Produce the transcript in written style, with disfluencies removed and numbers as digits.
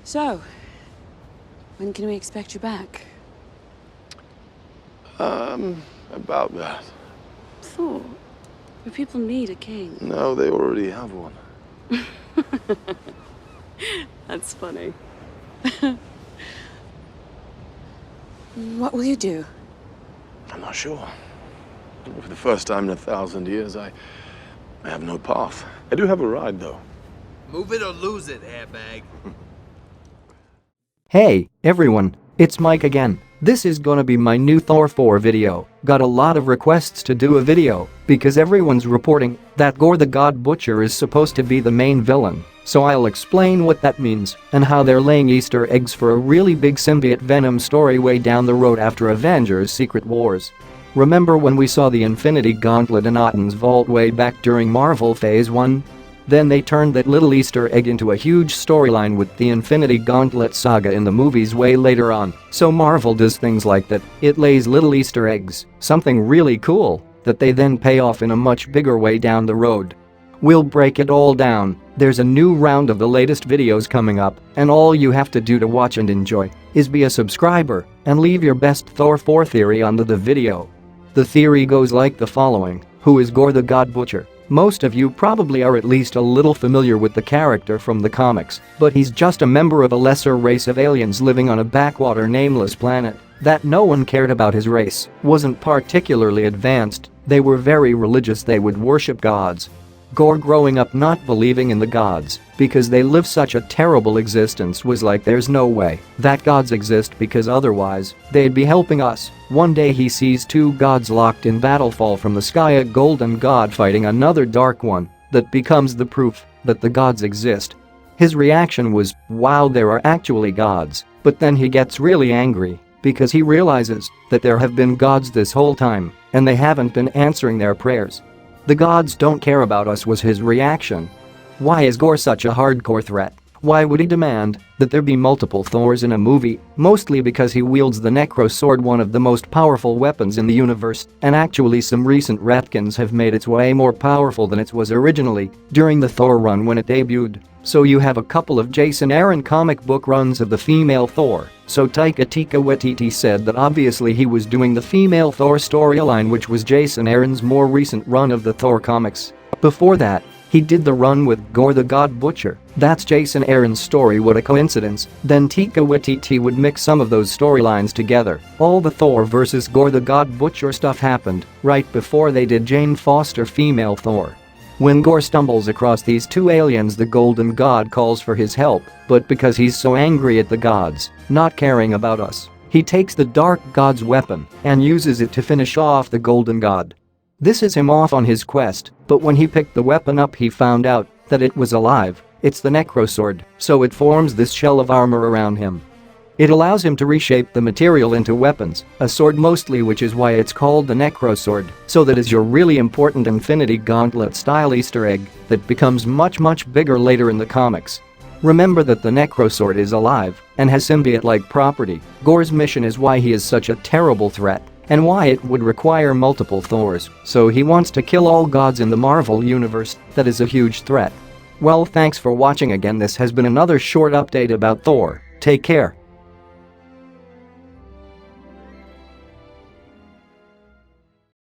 So, when can we expect you back? About that. Thor, your people need a king. No, they already have one. That's funny. What will you do? I'm not sure. For the first time in 1,000 years, I have no path. I do have a ride, though. Move it or lose it, airbag. Hey, everyone, it's Mike again. This is gonna be my new Thor 4 video. Got a lot of requests to do a video because everyone's reporting that Gore the God Butcher is supposed to be the main villain. So I'll explain what that means and how they're laying Easter eggs for a really big symbiote Venom story way down the road after Avengers Secret Wars. Remember when we saw the Infinity Gauntlet in Odin's vault way back during Marvel Phase 1? Then they turned that little Easter egg into a huge storyline with the Infinity Gauntlet saga in the movies way later on. So Marvel does things like that, it lays little Easter eggs, something really cool, that they then pay off in a much bigger way down the road. We'll break it all down. There's a new round of the latest videos coming up, and all you have to do to watch and enjoy is be a subscriber and leave your best Thor 4 theory under the video. The theory goes like the following: who is Gore the God Butcher? Most of you probably are at least a little familiar with the character from the comics, but he's just a member of a lesser race of aliens living on a backwater nameless planet that no one cared about. His race wasn't particularly advanced, they were very religious, they would worship gods. Gore growing up not believing in the gods because they live such a terrible existence was like there's no way that gods exist because otherwise they'd be helping us. One day he sees two gods locked in battle fall from the sky, a golden god fighting another dark one that becomes the proof that the gods exist. His reaction was, wow, there are actually gods, but then he gets really angry because he realizes that there have been gods this whole time and they haven't been answering their prayers. The gods don't care about us was his reaction. Why is Gore such a hardcore threat? Why would he demand that there be multiple Thors in a movie? Mostly because he wields the Necro Sword, one of the most powerful weapons in the universe, and actually some recent retcons have made it way more powerful than it was originally during the Thor run when it debuted. So you have a couple of Jason Aaron comic book runs of the female Thor. So Taika Waititi said that obviously he was doing the female Thor storyline, which was Jason Aaron's more recent run of the Thor comics. Before that, he did the run with Gore the God Butcher. That's Jason Aaron's story, what a coincidence. Then Taika Waititi would mix some of those storylines together. All the Thor vs Gore the God Butcher stuff happened right before they did Jane Foster female Thor. When Gore stumbles across these two aliens, the Golden God calls for his help, but because he's so angry at the gods not caring about us, he takes the Dark God's weapon and uses it to finish off the Golden God. This is him off on his quest, but when he picked the weapon up he found out that it was alive. It's the Necro Sword, so it forms this shell of armor around him. It allows him to reshape the material into weapons, a sword mostly, which is why it's called the Necro Sword. So that is your really important Infinity Gauntlet style Easter egg that becomes much bigger later in the comics. Remember that the Necro Sword is alive and has symbiote-like property. Gore's mission is why he is such a terrible threat and why it would require multiple Thors, so he wants to kill all gods in the Marvel universe. That is a huge threat. Well, thanks for watching again. This has been another short update about Thor. Take care.